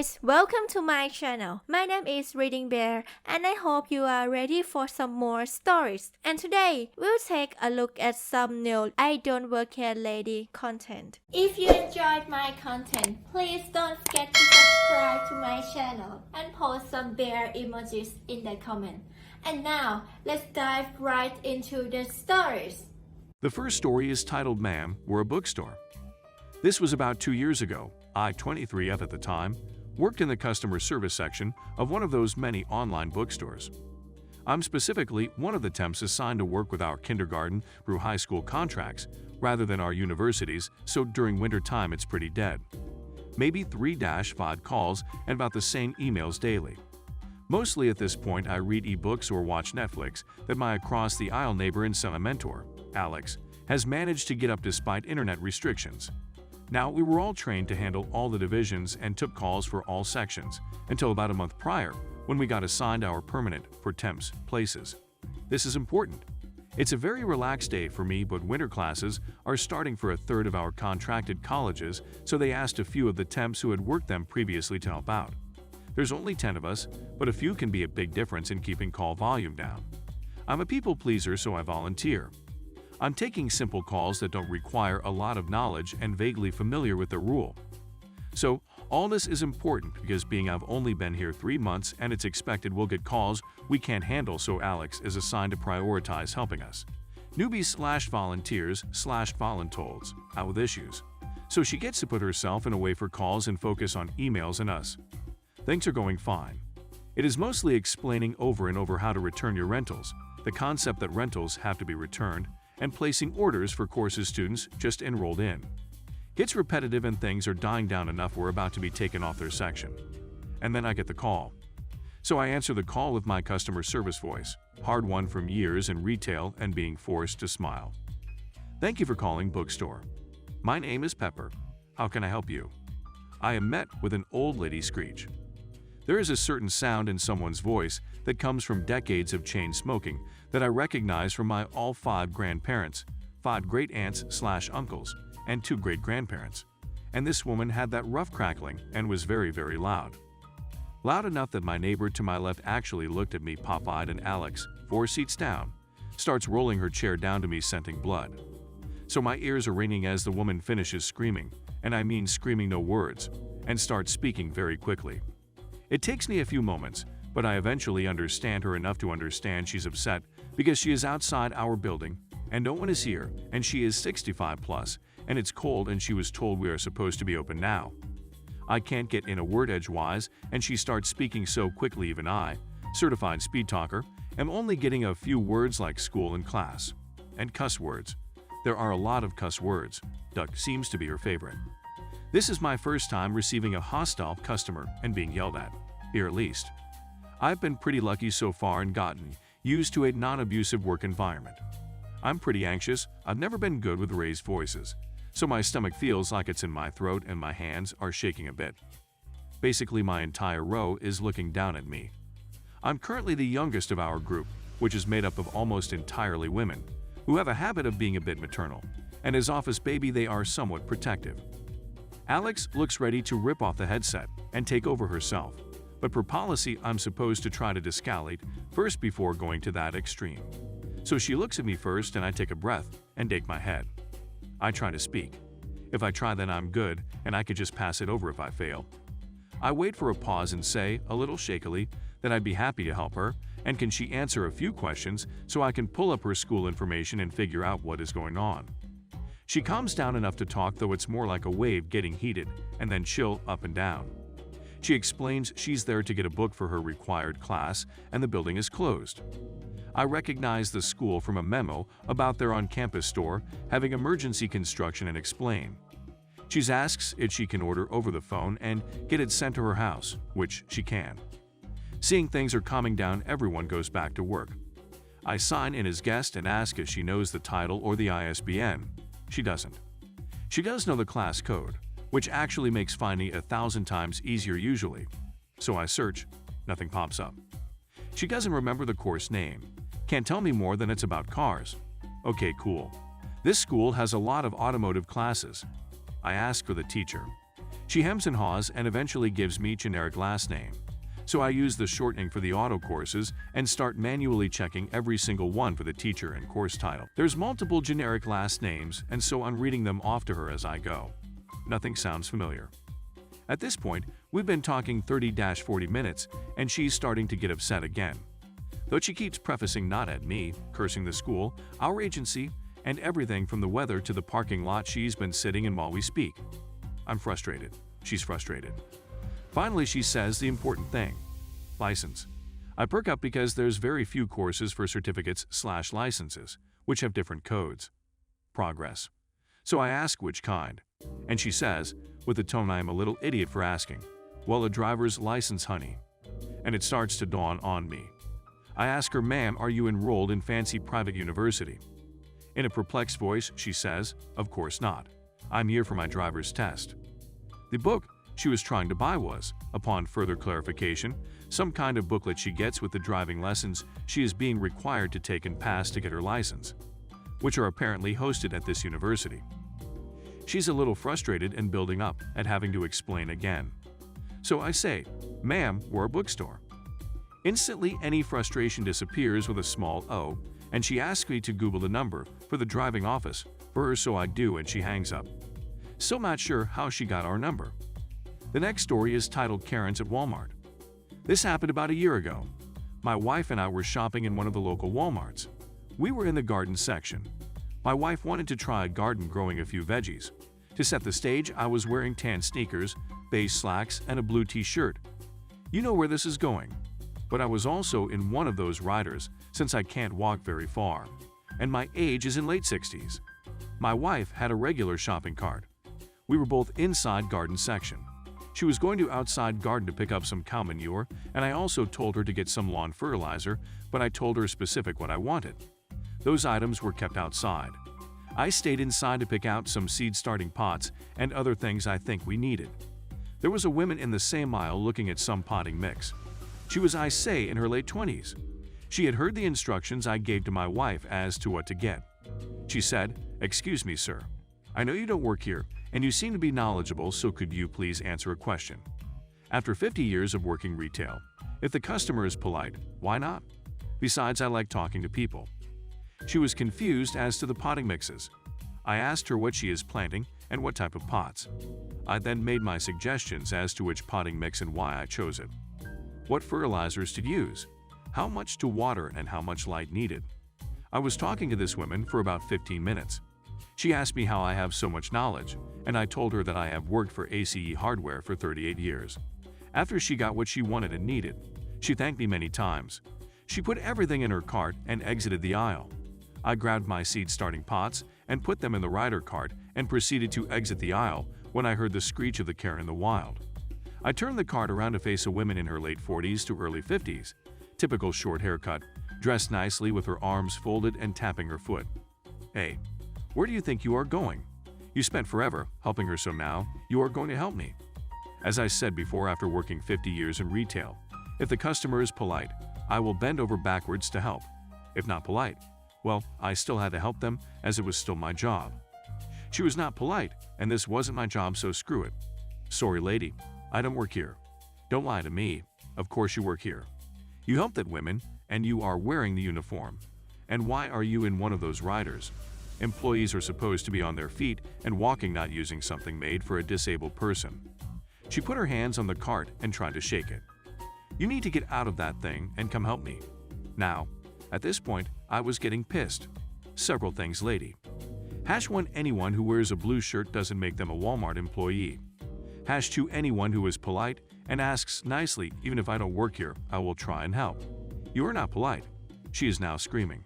guys, welcome to my channel. My name is ReadingBear and I hope you are ready for some more stories. And today, we'll take a look at some new I Don't Work Here Lady content. If you enjoyed my content, please don't forget to subscribe to my channel and post some bear emojis in the comment. And now, let's dive right into the stories. The first story is titled Ma'am, We're a Bookstore. This was about 2 years ago. I, 23F at the time, worked in the customer service section of one of those many online bookstores. I'm specifically one of the temps assigned to work with our kindergarten through high school contracts rather than our universities, so during winter time it's pretty dead. Maybe 3-5 calls and about the same emails daily. Mostly at this point I read ebooks or watch Netflix that my across-the-aisle neighbor and son mentor, Alex, has managed to get up despite internet restrictions. Now, we were all trained to handle all the divisions and took calls for all sections, until about a month prior, when we got assigned our permanent, for temps, places. This is important. It's a very relaxed day for me, but winter classes are starting for a third of our contracted colleges, so they asked a few of the temps who had worked them previously to help out. There's only 10 of us, but a few can be a big difference in keeping call volume down. I'm a people pleaser, so I volunteer. I'm taking simple calls that don't require a lot of knowledge and vaguely familiar with the rule. So, all this is important because being I've only been here 3 months and it's expected we'll get calls we can't handle, so Alex is assigned to prioritize helping us. Newbies/volunteers/voluntolds out with issues. So she gets to put herself in a way for calls and focus on emails and us. Things are going fine. It is mostly explaining over and over how to return your rentals, the concept that rentals have to be returned, and placing orders for courses students just enrolled in. Gets repetitive and things are dying down enough we're about to be taken off their section. And then I get the call. So I answer the call with my customer service voice, hard won from years in retail and being forced to smile. Thank you for calling Bookstore. My name is Pepper. How can I help you? I am met with an old lady screech. There is a certain sound in someone's voice that comes from decades of chain smoking that I recognize from my all 5 grandparents, 5 great-aunts/uncles, and 2 great-grandparents. And this woman had that rough crackling and was very, very loud. Loud enough that my neighbor to my left actually looked at me pop-eyed, and Alex, 4 seats down, starts rolling her chair down to me scenting blood. So my ears are ringing as the woman finishes screaming, and I mean screaming no words, and starts speaking very quickly. It takes me a few moments, but I eventually understand her enough to understand she's upset because she is outside our building and no one is here, and she is 65 plus, and it's cold and she was told we are supposed to be open now. I can't get in a word edgewise and she starts speaking so quickly even I, certified speed talker, am only getting a few words like school and class. And cuss words. There are a lot of cuss words. Duck seems to be her favorite. This is my first time receiving a hostile customer and being yelled at, here at least. I've been pretty lucky so far and gotten used to a non-abusive work environment. I'm pretty anxious. I've never been good with raised voices, so my stomach feels like it's in my throat and my hands are shaking a bit. Basically, my entire row is looking down at me. I'm currently the youngest of our group, which is made up of almost entirely women, who have a habit of being a bit maternal, and as office baby they are somewhat protective. Alex looks ready to rip off the headset and take over herself, but per policy I'm supposed to try to de-escalate first before going to that extreme. So she looks at me first and I take a breath and shake my head. I try to speak. If I try then I'm good and I could just pass it over if I fail. I wait for a pause and say, a little shakily, that I'd be happy to help her and can she answer a few questions so I can pull up her school information and figure out what is going on. She calms down enough to talk, though it's more like a wave getting heated and then chill up and down. She explains she's there to get a book for her required class and the building is closed. I recognize the school from a memo about their on-campus store having emergency construction and explain. She asks if she can order over the phone and get it sent to her house, which she can. Seeing things are calming down, everyone goes back to work. I sign in as guest and ask if she knows the title or the ISBN. She doesn't. She does know the class code, which actually makes finding 1,000 times easier usually. So I search, nothing pops up. She doesn't remember the course name. Can't tell me more than it's about cars. Okay, cool. This school has a lot of automotive classes. I ask for the teacher. She hems and haws and eventually gives me generic last name. So I use the shortening for the auto courses and start manually checking every single one for the teacher and course title. There's multiple generic last names, and so I'm reading them off to her as I go. Nothing sounds familiar. At this point, we've been talking 30-40 minutes, and she's starting to get upset again. Though she keeps prefacing not at me, cursing the school, our agency, and everything from the weather to the parking lot she's been sitting in while we speak. I'm frustrated. She's frustrated. Finally, she says the important thing. License. I perk up because there's very few courses for certificates/licenses, which have different codes. Progress. So I ask which kind. And she says, with a tone I am a little idiot for asking, well, a driver's license, honey. And it starts to dawn on me. I ask her, ma'am, are you enrolled in fancy private university? In a perplexed voice, she says, of course not. I'm here for my driver's test. The book she was trying to buy was, upon further clarification, some kind of booklet she gets with the driving lessons she is being required to take and pass to get her license, which are apparently hosted at this university. She's a little frustrated and building up at having to explain again. So I say, ma'am, we're a bookstore. Instantly, any frustration disappears with a small O, and she asks me to Google the number for the driving office for her, so I do, and she hangs up. Still not sure how she got our number. The next story is titled Karens at Walmart. This happened about a year ago. My wife and I were shopping in one of the local Walmarts. We were in the garden section. My wife wanted to try a garden growing a few veggies. To set the stage, I was wearing tan sneakers, beige slacks, and a blue t-shirt. You know where this is going. But I was also in one of those riders since I can't walk very far, and my age is in late 60s. My wife had a regular shopping cart. We were both inside garden section. She was going to outside garden to pick up some cow manure, and I also told her to get some lawn fertilizer, but I told her specific what I wanted. Those items were kept outside. I stayed inside to pick out some seed starting pots and other things I think we needed. There was a woman in the same aisle looking at some potting mix. She was, I say, in her late 20s. She had heard the instructions I gave to my wife as to what to get. She said, "Excuse me, sir. I know you don't work here, and you seem to be knowledgeable, so could you please answer a question? After 50 years of working retail, if the customer is polite, why not? Besides, I like talking to people." She was confused as to the potting mixes. I asked her what she is planting and what type of pots. I then made my suggestions as to which potting mix and why I chose it. What fertilizers to use, how much to water, and how much light needed. I was talking to this woman for about 15 minutes. She asked me how I have so much knowledge, and I told her that I have worked for ACE Hardware for 38 years. After she got what she wanted and needed, she thanked me many times. She put everything in her cart and exited the aisle. I grabbed my seed starting pots and put them in the rider cart and proceeded to exit the aisle when I heard the screech of the Karen in the wild. I turned the cart around to face a woman in her late 40s to early 50s, typical short haircut, dressed nicely with her arms folded and tapping her foot. "Hey, where do you think you are going? You spent forever helping her, so now you are going to help me." As I said before, after working 50 years in retail, if the customer is polite, I will bend over backwards to help. If not polite, well, I still had to help them as it was still my job. She was not polite, and this wasn't my job, so screw it. "Sorry, lady. I don't work here." "Don't lie to me. Of course you work here. You help that women, and you are wearing the uniform. And why are you in one of those riders? Employees are supposed to be on their feet and walking, not using something made for a disabled person." She put her hands on the cart and tried to shake it. "You need to get out of that thing and come help me." Now, at this point, I was getting pissed. Several things, lady. #1, anyone who wears a blue shirt doesn't make them a Walmart employee. #2, anyone who is polite and asks nicely, even if I don't work here, I will try and help. You are not polite. She is now screaming.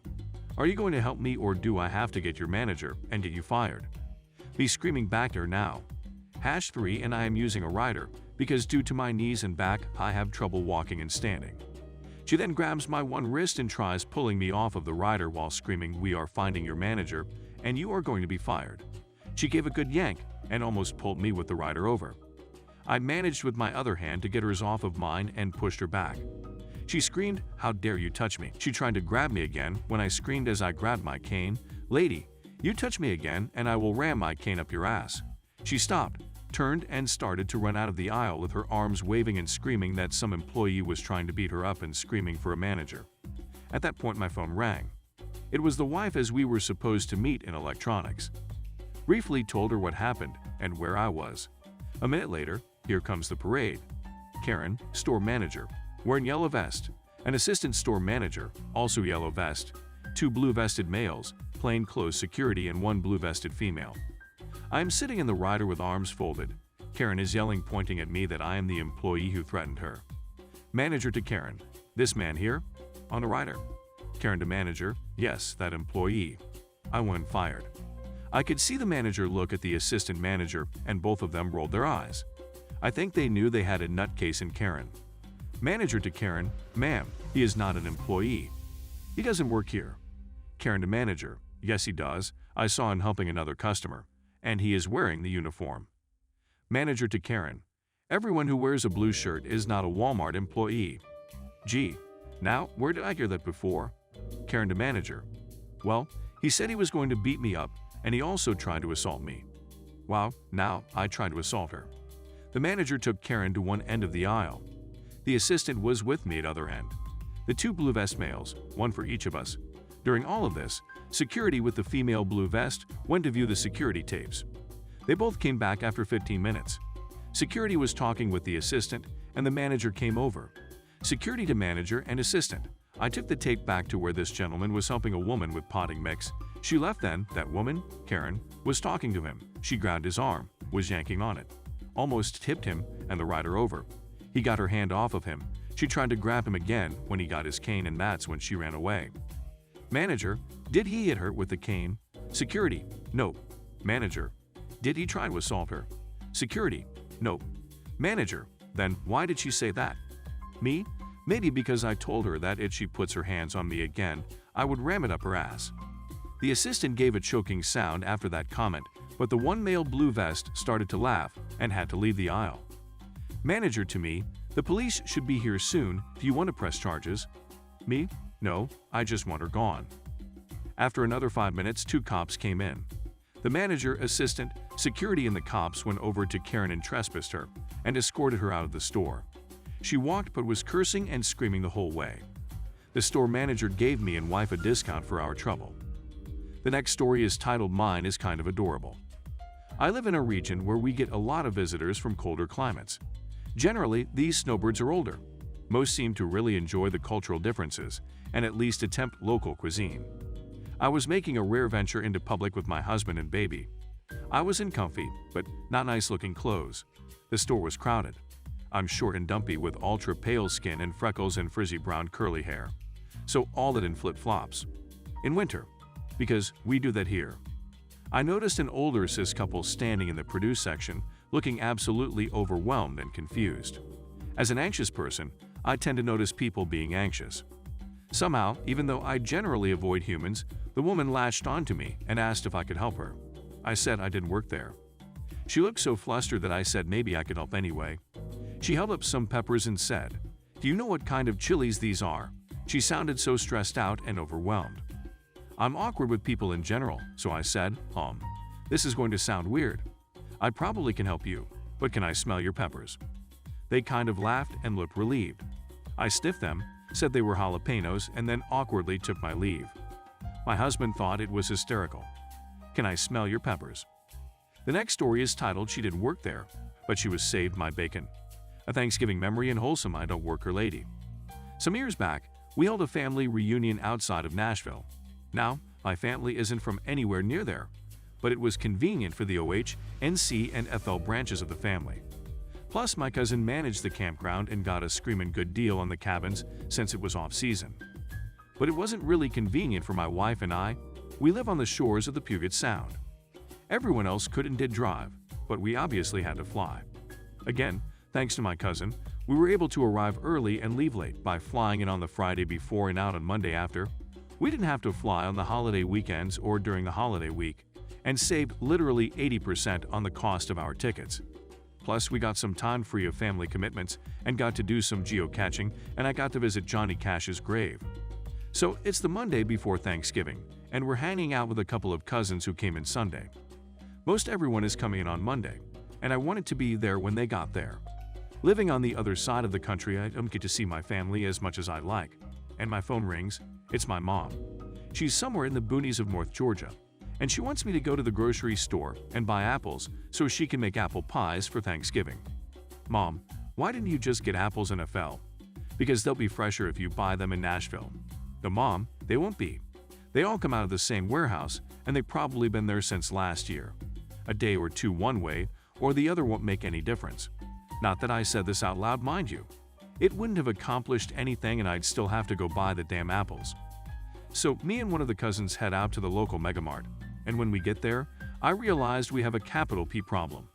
Are you going to help me, or do I have to get your manager and get you fired? Me screaming back at her now. #3, and I am using a rider because due to my knees and back, I have trouble walking and standing. She then grabs my one wrist and tries pulling me off of the rider while screaming, "We are finding your manager, and you are going to be fired." She gave a good yank and almost pulled me with the rider over. I managed with my other hand to get hers off of mine and pushed her back. She screamed, "How dare you touch me?" She tried to grab me again when I screamed as I grabbed my cane, "Lady, you touch me again and I will ram my cane up your ass." She stopped, turned and started to run out of the aisle with her arms waving and screaming that some employee was trying to beat her up and screaming for a manager. At that point, my phone rang. It was the wife, as we were supposed to meet in electronics. Briefly told her what happened and where I was. A minute later, here comes the parade. Karen, store manager, wearing yellow vest. An assistant store manager, also yellow vest. 2 blue-vested males, plainclothes security, and 1 blue-vested female. I am sitting in the rider with arms folded. Karen is yelling, pointing at me, that I am the employee who threatened her. Manager to Karen, this man here? On the rider. Karen to manager, yes, that employee. I went fired. I could see the manager look at the assistant manager, and both of them rolled their eyes. I think they knew they had a nutcase in Karen. Manager to Karen, ma'am, he is not an employee. He doesn't work here. Karen to manager, yes he does. I saw him helping another customer, and he is wearing the uniform. Manager to Karen, everyone who wears a blue shirt is not a Walmart employee. Gee, now where did I hear that before? Karen to manager, well, he said he was going to beat me up, and he also tried to assault me. Wow, now I tried to assault her. The manager took Karen to one end of the aisle. The assistant was with me at other end. The 2 blue vest males, 1 for each of us. During all of this, security with the female blue vest went to view the security tapes. They both came back after 15 minutes. Security was talking with the assistant, and the manager came over. Security to manager and assistant. I took the tape back to where this gentleman was helping a woman with potting mix. She left then. That woman, Karen, was talking to him. She grabbed his arm, was yanking on it. Almost tipped him and the rider over. He got her hand off of him. She tried to grab him again when he got his cane and mats when she ran away. Manager, did he hit her with the cane? Security, no. Manager, did he try to assault her? Security, no. Manager, then why did she say that? Me? Maybe because I told her that if she puts her hands on me again, I would ram it up her ass. The assistant gave a choking sound after that comment, but the 1 male blue vest started to laugh and had to leave the aisle. Manager to me, the police should be here soon. Do you want to press charges? Me? No, I just want her gone. After another 5 minutes, 2 cops came in. The manager, assistant, security, and the cops went over to Karen and trespassed her and escorted her out of the store. She walked but was cursing and screaming the whole way. The store manager gave me and wife a discount for our trouble. The next story is titled Mine is Kind of Adorable. I live in a region where we get a lot of visitors from colder climates. Generally, these snowbirds are older. Most seem to really enjoy the cultural differences and at least attempt local cuisine. I was making a rare venture into public with my husband and baby. I was in comfy, but not nice-looking clothes. The store was crowded. I'm short and dumpy with ultra-pale skin and freckles and frizzy brown curly hair. So all that in flip-flops. In winter, because we do that here. I noticed an older cis couple standing in the produce section, looking absolutely overwhelmed and confused. As an anxious person, I tend to notice people being anxious. Somehow, even though I generally avoid humans, the woman latched onto me and asked if I could help her. I said I didn't work there. She looked so flustered that I said maybe I could help anyway. She held up some peppers and said, "Do you know what kind of chilies these are?" She sounded so stressed out and overwhelmed. I'm awkward with people in general, so I said, this is going to sound weird. I probably can help you, but can I smell your peppers?" They kind of laughed and looked relieved. I sniffed them, said they were jalapenos, and then awkwardly took my leave. My husband thought it was hysterical. Can I smell your peppers? The next story is titled She Didn't Work There, but She Was Saved My Bacon. A Thanksgiving memory and wholesome I don't work her lady. Some years back, we held a family reunion outside of Nashville. Now, my family isn't from anywhere near there, but it was convenient for the OH, NC, and FL branches of the family. Plus, my cousin managed the campground and got a screamin' good deal on the cabins since it was off-season. But it wasn't really convenient for my wife and I. We live on the shores of the Puget Sound. Everyone else could and did drive, but we obviously had to fly. Again, thanks to my cousin, we were able to arrive early and leave late by flying in on the Friday before and out on Monday after. We didn't have to fly on the holiday weekends or during the holiday week, and saved literally 80% on the cost of our tickets. Plus, we got some time free of family commitments and got to do some geocaching, and I got to visit Johnny Cash's grave. So it's the Monday before Thanksgiving, and we're hanging out with a couple of cousins who came in Sunday. Most everyone is coming in on Monday, and I wanted to be there when they got there. Living on the other side of the country, I don't get to see my family as much as I like. And my phone rings. It's my mom. She's somewhere in the boonies of North Georgia, and she wants me to go to the grocery store and buy apples so she can make apple pies for Thanksgiving. Mom, why didn't you just get apples in FL? Because they'll be fresher if you buy them in Nashville. No, Mom, they won't be. They all come out of the same warehouse, and they've probably been there since last year. A day or two one way or the other won't make any difference. Not that I said this out loud, mind you. It wouldn't have accomplished anything and I'd still have to go buy the damn apples. So me and one of the cousins head out to the local megamart, and when we get there, I realized we have a capital P problem.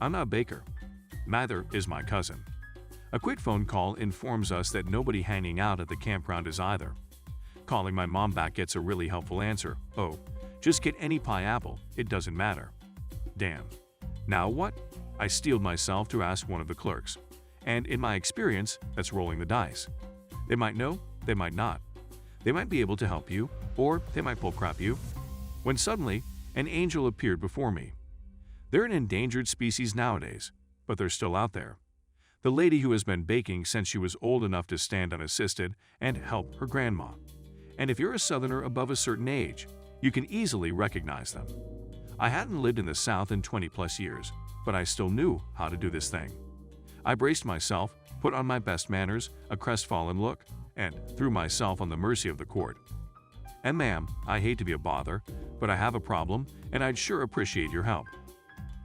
I'm not a baker. Neither is my cousin. A quick phone call informs us that nobody hanging out at the campground is either. Calling my mom back gets a really helpful answer. Oh, just get any pie apple, it doesn't matter. Damn. Now what? I steeled myself to ask one of the clerks. And in my experience, that's rolling the dice. They might know, they might not. They might be able to help you, or they might bullcrap you. When suddenly, an angel appeared before me. They're an endangered species nowadays, but they're still out there. The lady who has been baking since she was old enough to stand unassisted and help her grandma. And if you're a Southerner above a certain age, you can easily recognize them. I hadn't lived in the South in 20+ years, but I still knew how to do this thing. I braced myself, put on my best manners, a crestfallen look, and threw myself on the mercy of the court. And ma'am, I hate to be a bother, but I have a problem, and I'd sure appreciate your help.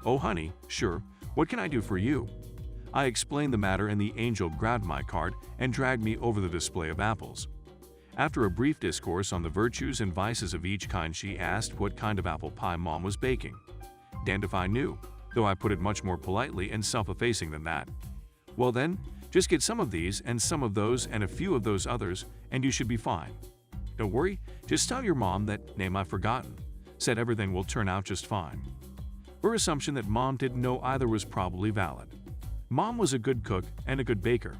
Oh honey, sure, what can I do for you? I explained the matter and the angel grabbed my card and dragged me over the display of apples. After a brief discourse on the virtues and vices of each kind, she asked what kind of apple pie Mom was baking. Damned if I knew, though I put it much more politely and self-effacing than that. Well then, just get some of these and some of those and a few of those others, and you should be fine. Don't worry, just tell your mom that name I've forgotten. Said everything will turn out just fine. Her assumption that Mom didn't know either was probably valid. Mom was a good cook and a good baker,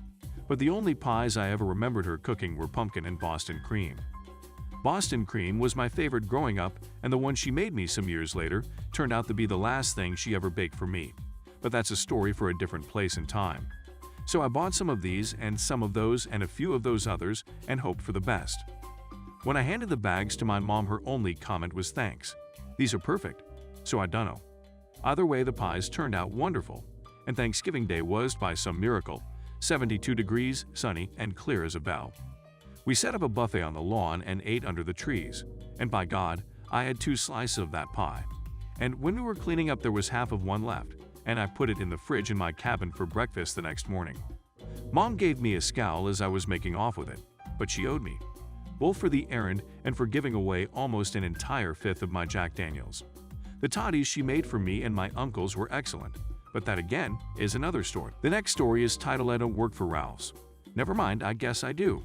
but the only pies I ever remembered her cooking were pumpkin and Boston cream. Boston cream was my favorite growing up, and the one she made me some years later turned out to be the last thing she ever baked for me. But that's a story for a different place and time. So I bought some of these and some of those and a few of those others and hoped for the best. When I handed the bags to my mom, her only comment was thanks. These are perfect. So I dunno. Either way, the pies turned out wonderful, and Thanksgiving Day was, by some miracle, 72 degrees, sunny, and clear as a bell. We set up a buffet on the lawn and ate under the trees, and by God, I had 2 slices of that pie. And when we were cleaning up, there was half of one left, and I put it in the fridge in my cabin for breakfast the next morning. Mom gave me a scowl as I was making off with it, but she owed me, both for the errand and for giving away almost an entire fifth of my Jack Daniels. The toddies she made for me and my uncles were excellent, but that again is another story. The next story is titled I Don't Work for Ralph's. Never mind, I guess I do.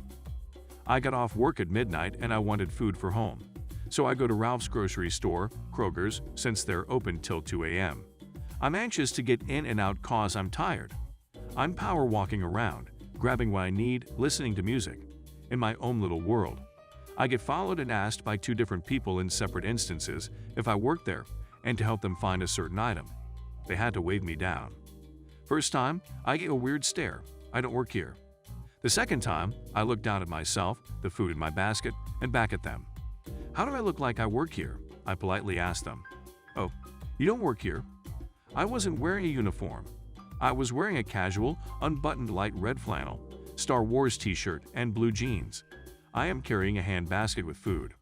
I got off work at midnight and I wanted food for home. So I go to Ralph's grocery store, Kroger's, since they're open till 2 a.m. I'm anxious to get in and out cause I'm tired. I'm power walking around, grabbing what I need, listening to music. In my own little world. I get followed and asked by 2 different people in separate instances if I work there and to help them find a certain item. They had to wave me down. First time, I get a weird stare. I don't work here. The second time, I look down at myself, the food in my basket, and back at them. How do I look like I work here? I politely asked them. Oh, you don't work here? I wasn't wearing a uniform. I was wearing a casual, unbuttoned light red flannel, Star Wars t-shirt, and blue jeans. I am carrying a hand basket with food.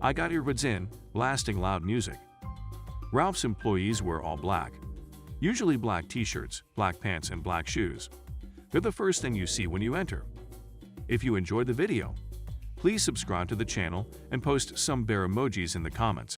I got earbuds in, blasting loud music. Ralph's employees wear all black. Usually black t-shirts, black pants, and black shoes. They're the first thing you see when you enter. If you enjoyed the video, please subscribe to the channel and post some bear emojis in the comments.